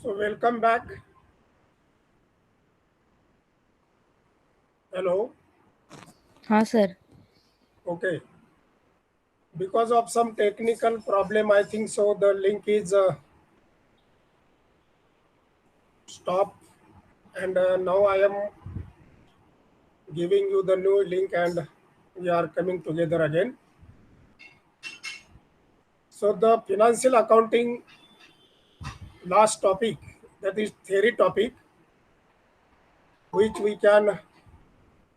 So welcome back. Hello. हाँ sir. Okay. Because of some technical problem, I think so. The link is stopped, and now I am giving you the new link, and we are coming together again. So the financial accounting last topic, that is theory topic, which we can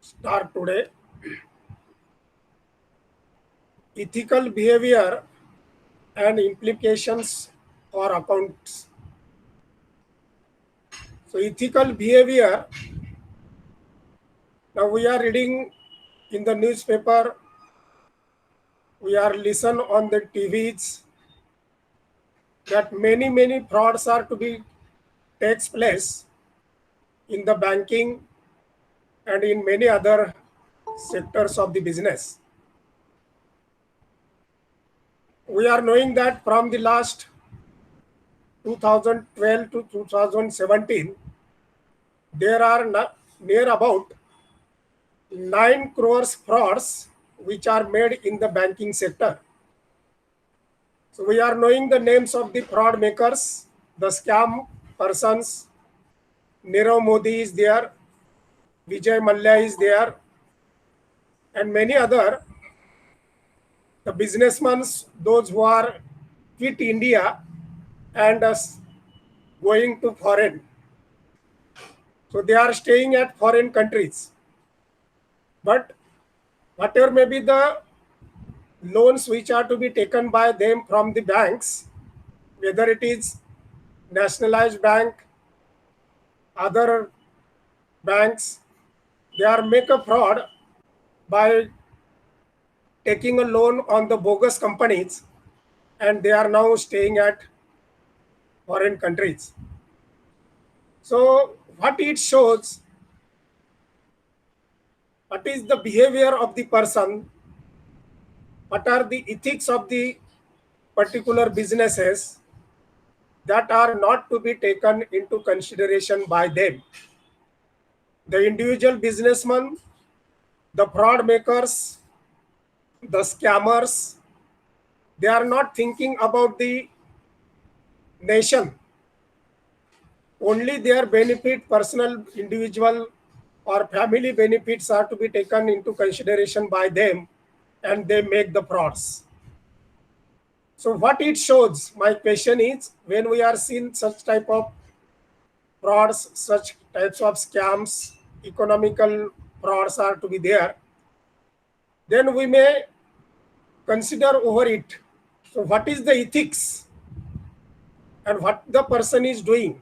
start today. Ethical behavior and implications for accounts. So ethical behavior. Now we are reading in the newspaper, we are listen on the TVs that many frauds are to be takes place in the banking and in many other sectors of the business. We are knowing that from the last 2012 to 2017, there are near about 9 crores frauds which are made in the banking sector. So we are knowing the names of the fraud makers, the scam persons. Nirav Modi is there, Vijay Mallya is there, and many other the businessmen, those who are quit India and going to foreign. So they are staying at foreign countries. But whatever may be the loans which are to be taken by them from the banks, whether it is nationalized bank, other banks, they are make a fraud by taking a loan on the bogus companies, and they are now staying at foreign countries. So what it shows, what is the behavior of the person, what are the ethics of the particular businesses that are not to be taken into consideration by them. The individual businessmen, the fraud makers, the scammers, they are not thinking about the nation. Only their benefit, personal, individual, or family benefits are to be taken into consideration by them, and they make the frauds. So what it shows, my question is, when we are seeing such type of frauds, such types of scams, economical frauds are to be there, then we may consider over it. So what is the ethics and what the person is doing?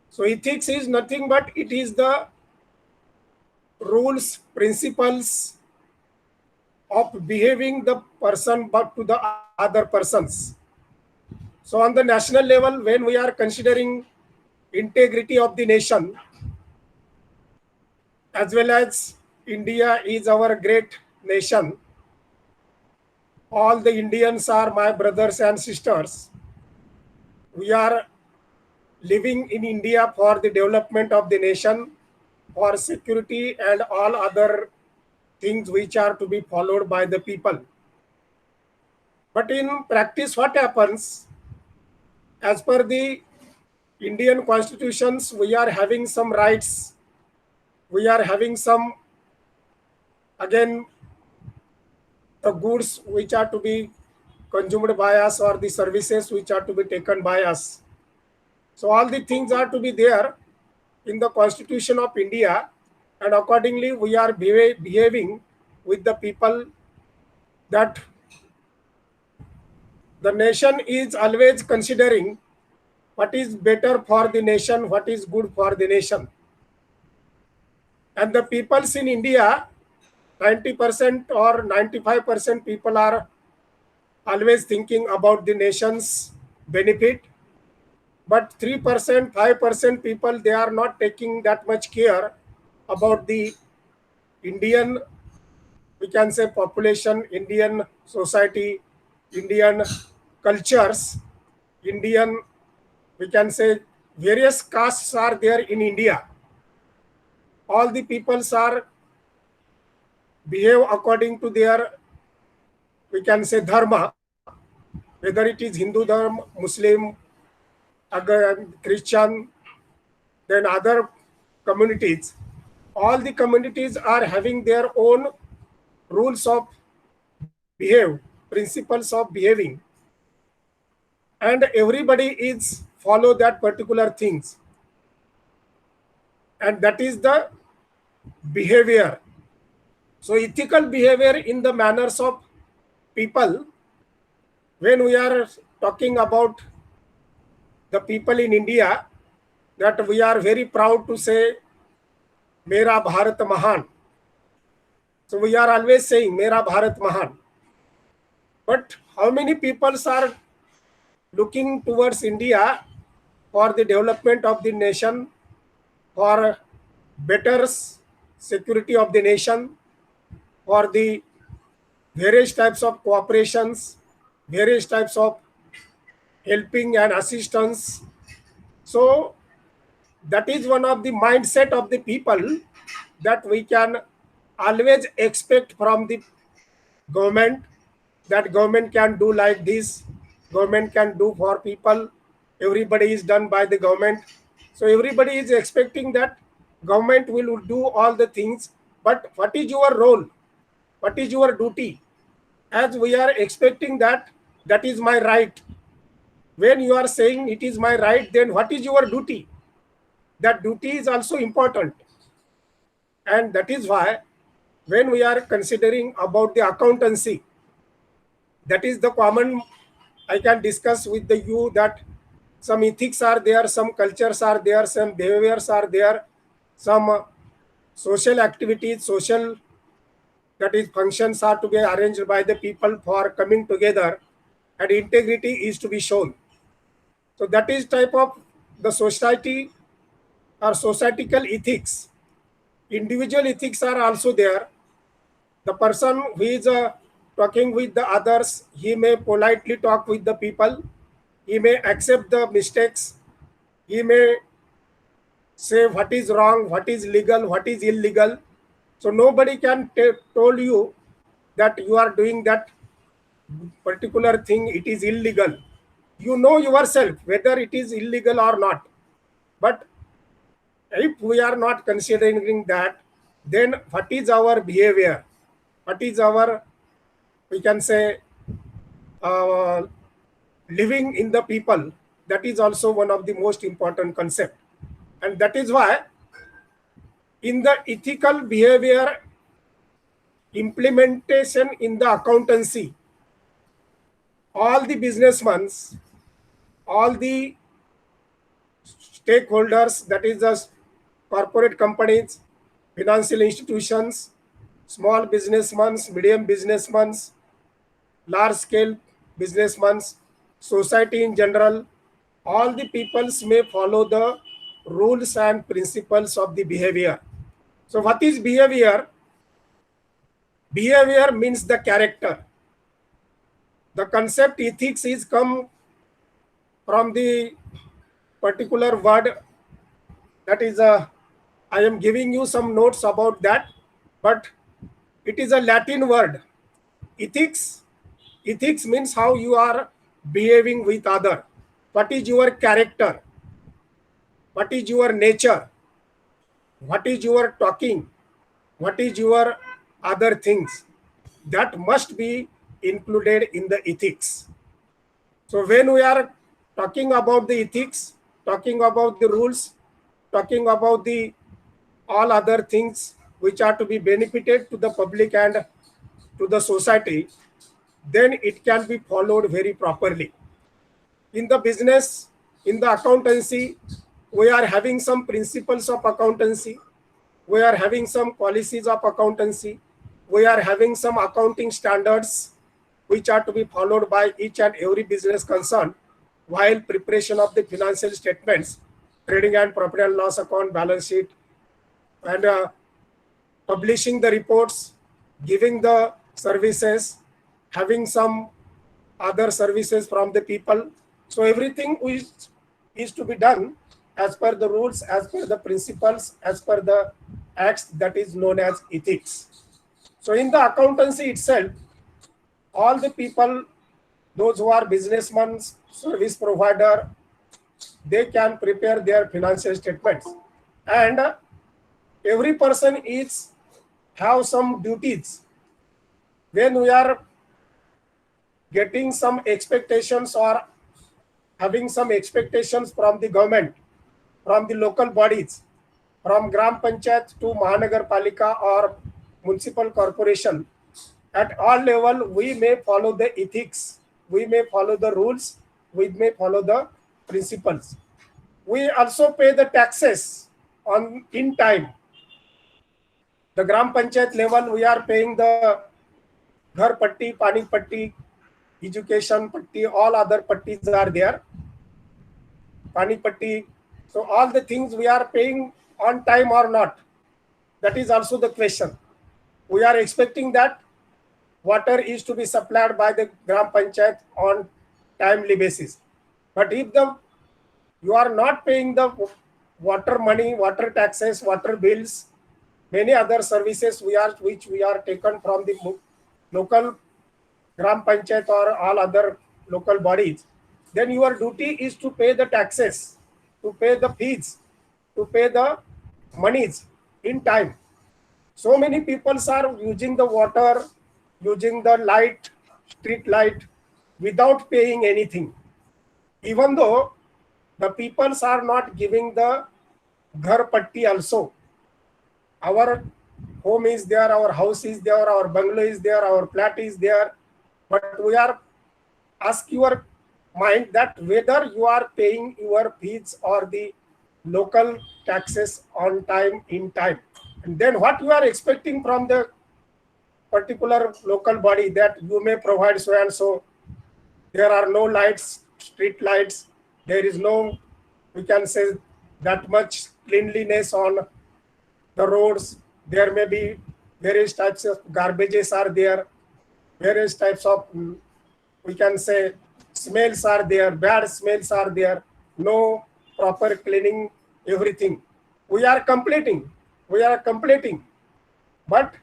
So ethics is nothing but it is the rules, principles of behaving the person but to the other persons. So on the national level, when we are considering integrity of the nation, as well as India is our great nation, all the Indians are my brothers and sisters. We are living in India for the development of the nation, for security and all other things which are to be followed by the people. But in practice, what happens? As per the Indian constitutions, we are having some rights. We are having some, again, the goods which are to be consumed by us or the services which are to be taken by us. So all the things are to be there in the Constitution of India, and accordingly we are behaving with the people that the nation is always considering what is better for the nation, what is good for the nation. And the peoples in India, 90% or 95% people are always thinking about the nation's benefit, but 3%, 5% people, they are not taking that much care about the Indian, we can say, population, Indian society, Indian cultures, Indian we can say various castes are there in India. All the peoples are behave according to their, we can say, dharma, whether it is Hindu dharma, Muslim, Christian, then other communities. All the communities are having their own rules of behave, principles of behaving, and everybody is follow that particular things, and that is the behavior. So ethical behavior in the manners of people, when we are talking about the people in India, that we are very proud to say Mera Bharat Mahan. So we are always saying Mera Bharat Mahan. But how many people are looking towards India for the development of the nation, for better security of the nation, for the various types of cooperations, various types of helping and assistance? So that is one of the mindset of the people, that we can always expect from the government, that government can do like this, government can do for people, everybody is done by the government. So everybody is expecting that government will do all the things, but what is your role, what is your duty? As we are expecting that, that is my right. When you are saying it is my right, then what is your duty? That duty is also important. And that is why when we are considering about the accountancy, that is the common, I can discuss with the you, that some ethics are there, some cultures are there, some behaviors are there, some social activities, social, that is functions are to be arranged by the people for coming together, and integrity is to be shown. So that is type of the society or societal ethics. Individual ethics are also there. The person who is talking with the others, he may politely talk with the people, he may accept the mistakes, he may say what is wrong, what is legal, what is illegal. So nobody can told you that you are doing that particular thing, it is illegal. You know yourself whether it is illegal or not. But if we are not considering that, then what is our behavior, what is our, we can say, uh, living in the people, that is also one of the most important concept. And that is why in the ethical behavior implementation in the accountancy, all the businessmen, all the stakeholders, that is the corporate companies, financial institutions, small businessmen, medium businessmen, large scale businessmen, society in general, all the peoples may follow the rules and principles of the behavior. So what is behavior? Behavior means the character. The concept ethics is come from the particular word, that is I am giving you some notes about that, but it is a Latin word. Ethics. Ethics means how you are behaving with other. What is your character? What is your nature? What is your talking? What is your other things? That must be included in the ethics. So when we are talking about the ethics, talking about the rules, talking about the all other things which are to be benefited to the public and to the society, then it can be followed very properly. In the business, in the accountancy, we are having some principles of accountancy, we are having some policies of accountancy, we are having some accounting standards which are to be followed by each and every business concern while preparation of the financial statements, trading and profit and loss account, balance sheet, and publishing the reports, giving the services, having some other services from the people. So everything is is to be done as per the rules, as per the principles, as per the acts that is known as ethics. So in the accountancy itself, all the people, those who are businessmen, service provider, they can prepare their financial statements, and every person is have some duties. When we are getting some expectations or having some expectations from the government, from the local bodies, from Gram Panchayat to Mahanagar Palika or municipal corporation, at all level we may follow the ethics, we may follow the rules, we may follow the principles. We also pay the taxes on in time. The Gram Panchayat level we are paying the Ghar Patti, Pani Patti, Education Patti, all other pattis are there. Pani Patti. So all the things we are paying on time or not. That is also the question. We are expecting that water is to be supplied by the Gram Panchayat on timely basis. But if you are not paying the water money, water taxes, water bills, many other services which we are taken from the local Gram Panchayat or all other local bodies, then your duty is to pay the taxes, to pay the fees, to pay the monies in time. So many people are using the water, using the light, street light, without paying anything. Even though the peoples are not giving the ghar patti also. Our home is there, our house is there, our bungalow is there, our flat is there, but we are ask your mind that whether you are paying your fees or the local taxes on time, in time, and then what you are expecting from the particular local body, that you may provide so and so. There are no lights, street lights, there is no, we can say, that much cleanliness on the roads. There may be various types of garbages are there, various types of, we can say, smells are there, bad smells are there, no proper cleaning, everything. We are completing, but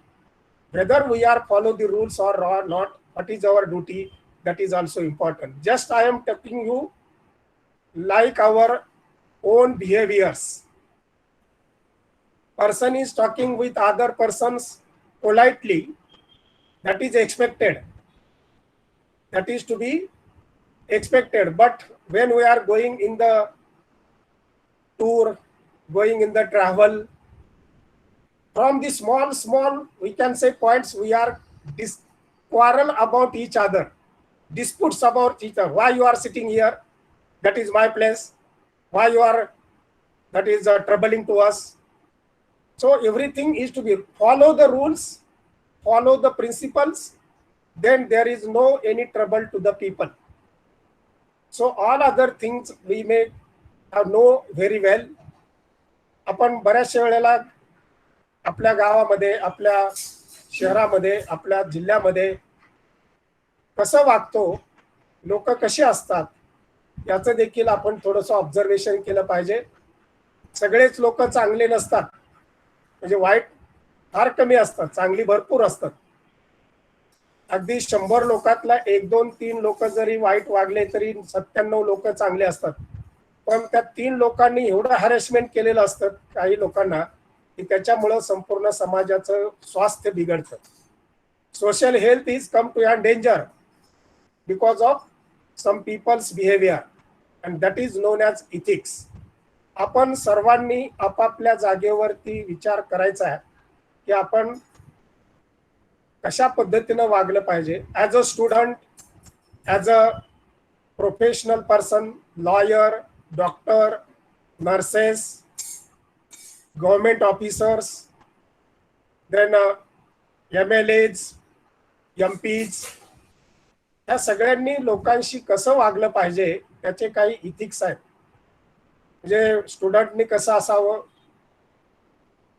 whether we are follow the rules or not, what is our duty, that is also important. Just I am telling you like our own behaviors. Person is talking with other persons politely, that is expected, that is to be expected. But when we are going in the tour, going in the travel, from the small we can say points, we are quarrel about each other, disputes about each other. Why you are sitting here, that is my place, why you are, that is troubling to us. So everything is to be follow the rules, follow the principles, then there is no any trouble to the people. So all other things we may know very well. आपण बऱ्याचशा वेळेला आपल्या गावामध्ये, आपल्या शहरामध्ये, आपल्या जिल्ह्यामध्ये कसं वागतो, लोक कशी असतात, याचं देखील आपण थोडंसं ऑब्झर्वेशन केलं पाहिजे. सगळेच लोक चांगले नसतात, म्हणजे वाईट फार कमी असतात, चांगली भरपूर असतात. अगदी 100 लोकातला 1, 2, 3 लोक जरी वाईट वागले तरी 97 लोक चांगले असतात. पण त्या 3 लोकांनी एवढं हॅरेसमेंट केलेलं असतं काही लोकांना की त्याच्यामुळे संपूर्ण समाजाचं स्वास्थ्य बिघडतं. Social health is come to an danger because of some peoples behaviour, and that is known as ethics. आपण सर्वांनी आपापल्या जागेवरती विचार करायचा आहे की आपण कशा पद्धतीनं वागलं पाहिजे. As a student, as a professional person, lawyer, doctor, nurses, government officers, then MLAs, MPs, या सगळ्यांनी लोकांशी कसं वागलं पाहिजे त्याचे काही इथिक्स आहेत. म्हणजे स्टुडंटनी कसं असावं,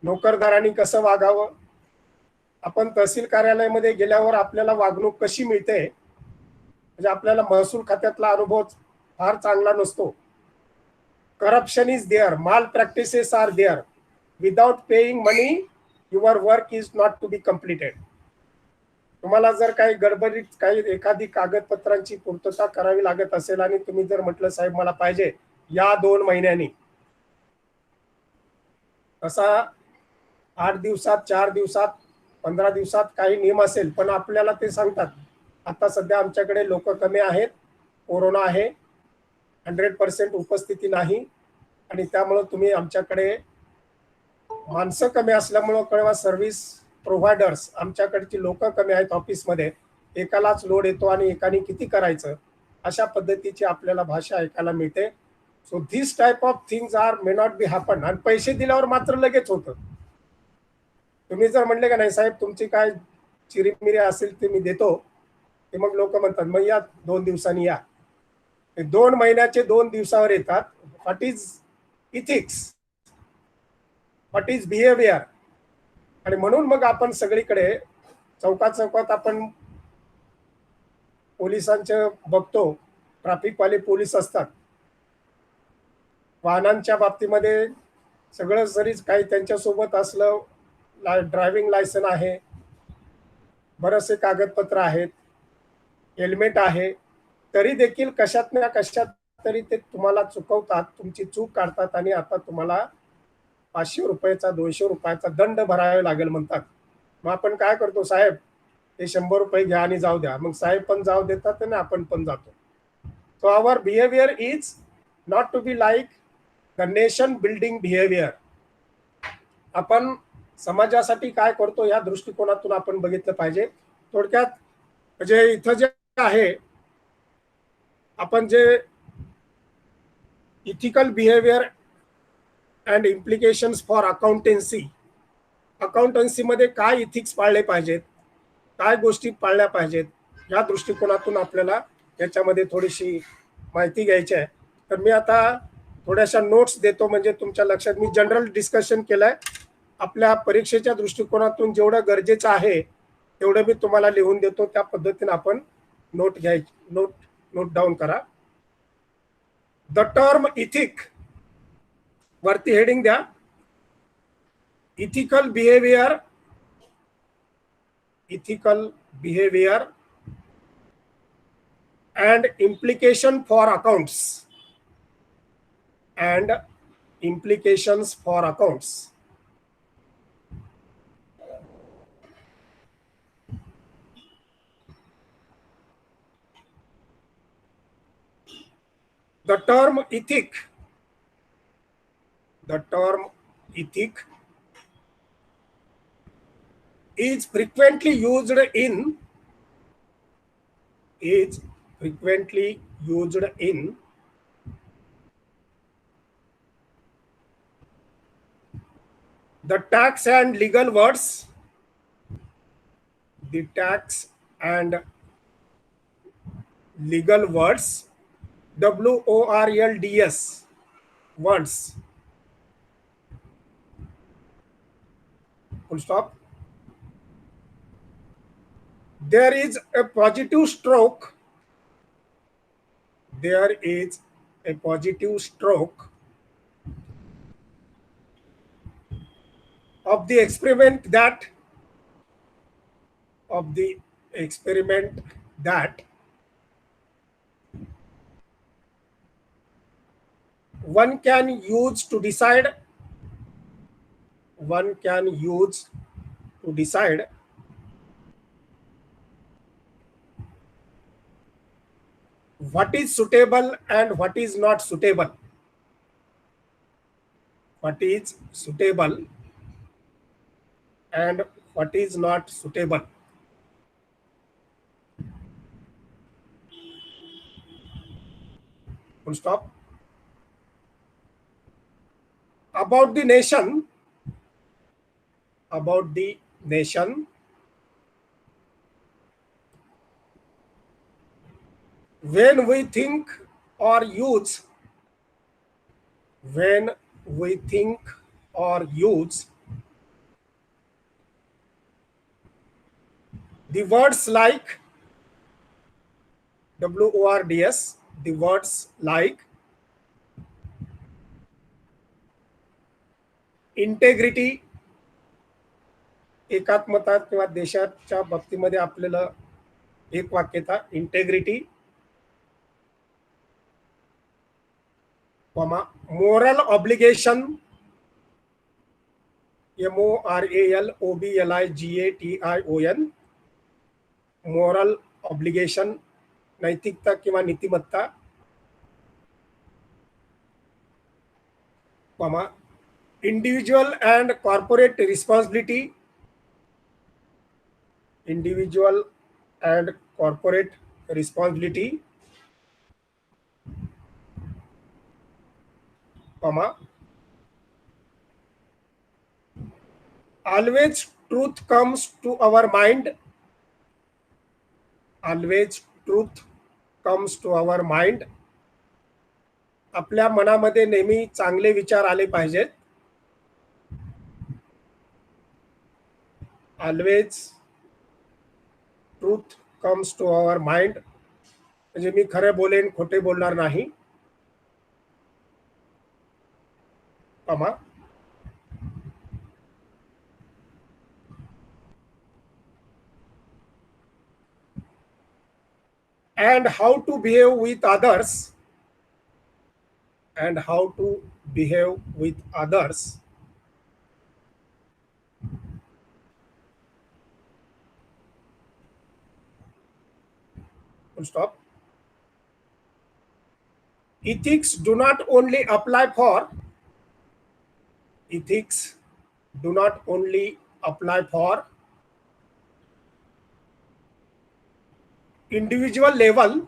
नोकरदारांनी कसं वागावं. आपण तहसील कार्यालयामध्ये गेल्यावर आपल्याला वागणूक कशी मिळते, म्हणजे आपल्याला महसूल खात्यातला अनुभव फार चांगला नसतो. corruption is there, malpractices are there. Without paying money, your work is not to be completed. तुम्हाला जर काही गडबडीत काही एखादी कागदपत्रांची पूर्तता करावी लागत असेल आणि तुम्ही जर म्हटलं साहेब मला पाहिजे या 2 महिन्यांनी, असा 8 दिवसात, 4 दिवसात, 15 दिवसात काही नियम असेल, पण आपल्याला ते सांगतात आता सध्या आमच्याकडे लोक कमी आहेत, कोरोना आहे, 100% उपस्थिती नाही आणि त्यामुळे तुम्ही आमच्याकडे माणसं कमी असल्यामुळं किंवा सर्व्हिस प्रोव्हायडर्स आमच्याकडची लोक कमी आहेत ऑफिसमध्ये, एकालाच लोड येतो आणि एकाने किती करायचं, अशा पद्धतीची आपल्याला भाषा ऐकायला मिळते. So this type of things are may not be happen. आणि पैसे दिल्यावर मात्र लगेच होतं. तुम्ही जर म्हणले का नाही साहेब तुमची काय चिरीमिरी असेल ते मी देतो, ते मग लोक म्हणतात मग या 2 दिवसांनी या. 2 महिन्याचे 2 दिवसावर येतात. What is ethics, what is behaviour. आणि म्हणून मग आपण सगळीकडे चौकात चौकात आपण पोलिसांचे बघतो, ट्रॅफिकवाले पोलीस असतात, वाहनांच्या बाबतीमध्ये सगळं जरी काही त्यांच्यासोबत असलं, ड्रायव्हिंग लायसन आहे, बरेचसे कागदपत्र आहेत, हेल्मेट आहे, तरी देखील कशात ना कशात तरी ते तुम्हाला चुकवतात, तुमची चूक काढतात आणि आता तुम्हाला 500 रुपयाचा 200 रुपयाचा दंड भरावा लागेल म्हणतात. मग आपण काय करतो साहेब ते 100 रुपये घ्या आणि जाऊ द्या. मग साहेब पण जाऊ देतात आणि आपण पण जातो. So our behaviour is not to be like the nation building behaviour. आपण समाजासाठी काय करतो या दृष्टिकोनातून आपण बघितलं पाहिजे. थोडक्यात म्हणजे इथं जे आहे आपण जे ethical behaviour and implications for accountancy, अकाउंटन्सीमध्ये काय इथिक्स पाळले पाहिजेत, काय गोष्टी पाळल्या पाहिजेत, या दृष्टिकोनातून आपल्याला याच्यामध्ये थोडीशी माहिती घ्यायची आहे. तर मी आता थोड्याशा नोट्स देतो म्हणजे तुमच्या लक्षात. मी जनरल डिस्कशन केलंय, आपल्या परीक्षेच्या दृष्टिकोनातून जेवढं गरजेचं आहे तेवढं मी तुम्हाला लिहून देतो, त्या पद्धतीने आपण नोट डाऊन करा. द टर्म इथिक वरती हेडिंग द्या, ethical behaviour and implications for accounts. The term ethic is frequently used in the tax and legal words, WORLDS words, full stop. There is a positive stroke of the experiment that one can use to decide what is suitable and what is not suitable. Full stop. About the nation, when we think or use the words like WORDS, the words like integrity, एकात्मता किंवा देशाच्या बाबतीमध्ये आपल्याला एक वाक्यता integrity, moral obligation, MORALOBLIGATION, moral obligation, नैतिकता किंवा नीतिमत्ता, individual and corporate responsibility, individual and corporate responsibility, always truth comes to our mind, always truth comes to our mind, आपल्या मनामध्ये नेहमी चांगले विचार आले पाहिजेत. Always truth comes to our mind, म्हणजे मी खरे बोलेन, खोटे बोलणार नाही. and how to behave with others, and how to behave with others, full stop. Ethics do not only apply for, ethics do not only apply for individual level,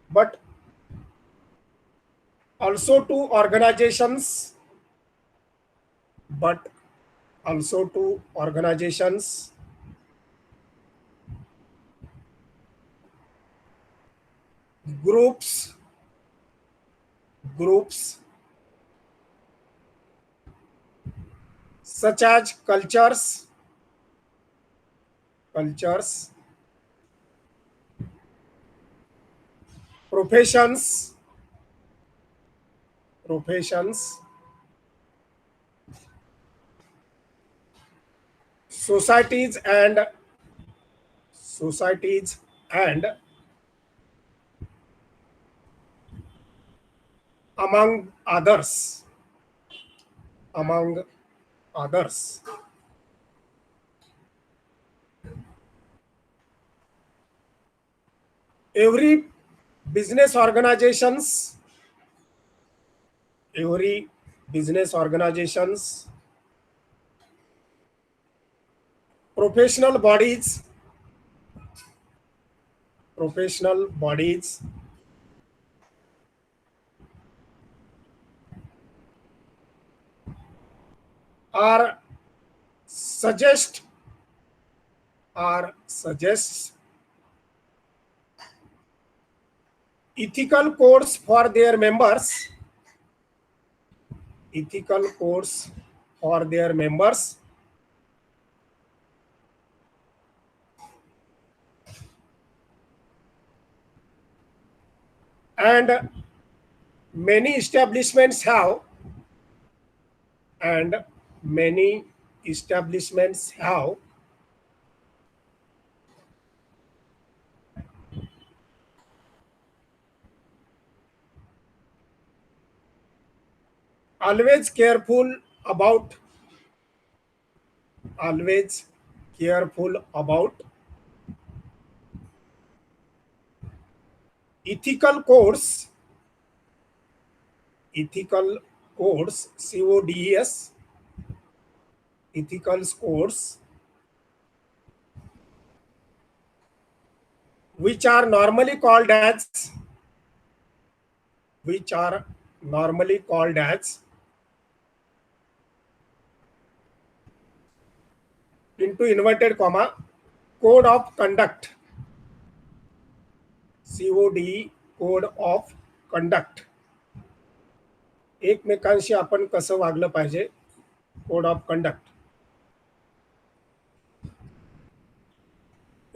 but also to organizations, groups, such as cultures, professions, societies and among others. Every business organizations, professional bodies, are suggests ethical codes for their members, and many establishments have, always careful about ethical codes, CODES, ethical codes, which are normally called as into inverted comma code of conduct, CODE, code of conduct. एकमेकांशी आपण कसं वागलं पाहिजे, code of conduct,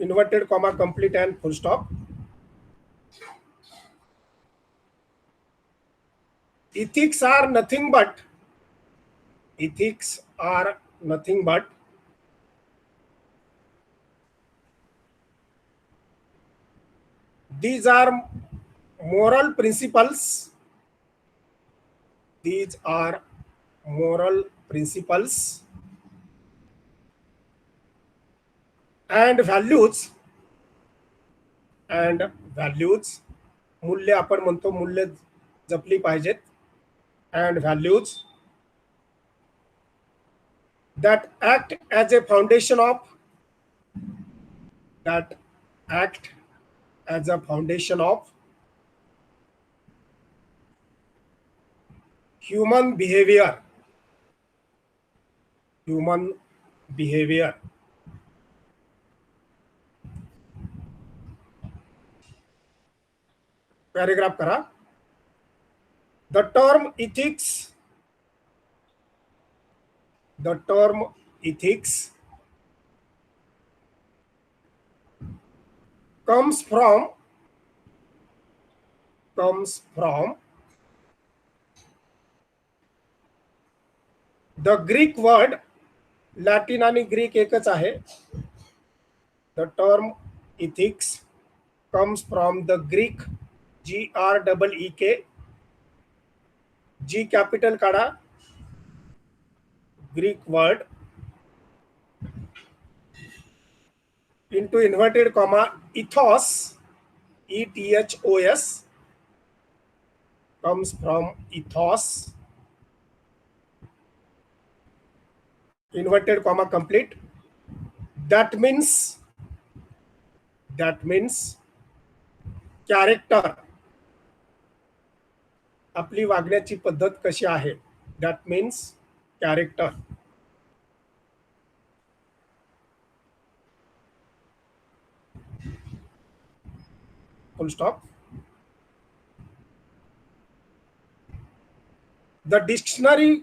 inverted comma, complete and full stop. ethics are nothing but these are moral principles. These are moral principles and values मूल्य आपण म्हणतो, मूल्य जपली पाहिजेत. and values that act as a foundation of human behavior. Paragraph करा. The term ethics comes from the Greek word. Latin आणि Greek एकच आहे. The term ethics comes from the Greek GREEK. G capital काढा. Greek word into inverted comma ethos, ETHOS, comes from ethos, inverted comma complete. That means character. आपली वागण्याची पद्धत कशी आहे. That means character. Full stop. The dictionary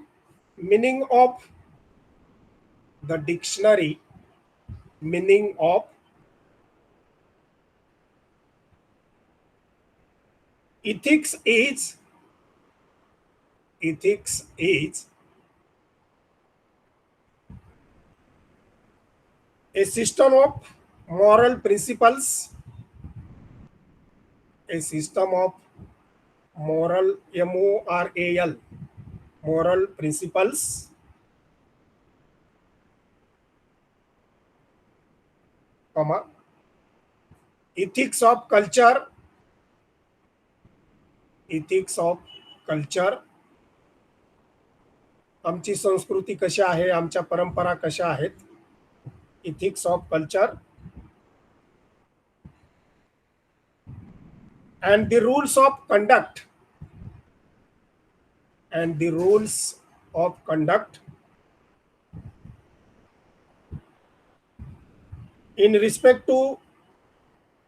meaning of ethics is a system of moral principles, moral principles comma ethics of culture, आमची संस्कृती कशी आहे, आमच्या परंपरा कशा आहेत. ethics of culture and the rules of conduct in respect to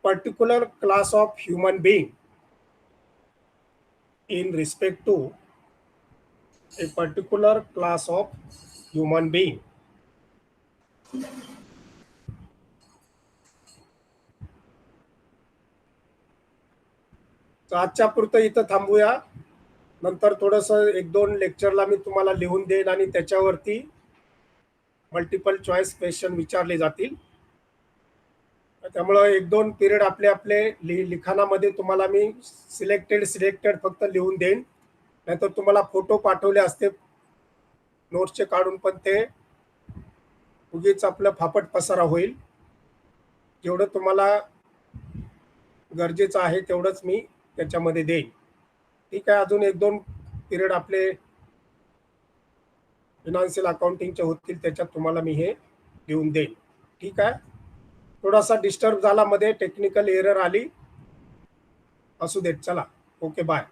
particular class of human being, in respect to a particular class of human being. तर आजच्या पुरतं इथं थांबूया. नंतर थोडंसं 1-2 लेक्चरला मी तुम्हाला लिहून देईन आणि त्याच्यावरती मल्टिपल चॉईस क्वेश्चन विचारले जातील. त्यामुळे 1-2 पिरियड आपले लिखाणामध्ये तुम्हाला मी सिलेक्टेड फक्त लिहून देईन. नाहीतर तुम्हाला फोटो पाठवले असते नोट्सचे काढून, पण ते उगीच आपलं फापट पसारा होईल. जेवढं तुम्हाला गरजेचं आहे तेवढंच मी त्याच्यामध्ये देईन. ठीक आहे. अजून 1-2 पिरियड आपले फिनान्शियल अकाउंटिंगचे होतील, त्याच्यात तुम्हाला मी हे लिहून देईन. ठीक आहे. थोडासा डिस्टर्ब झाला, मध्ये टेक्निकल एरर आली, असू देत. चला, ओके, बाय.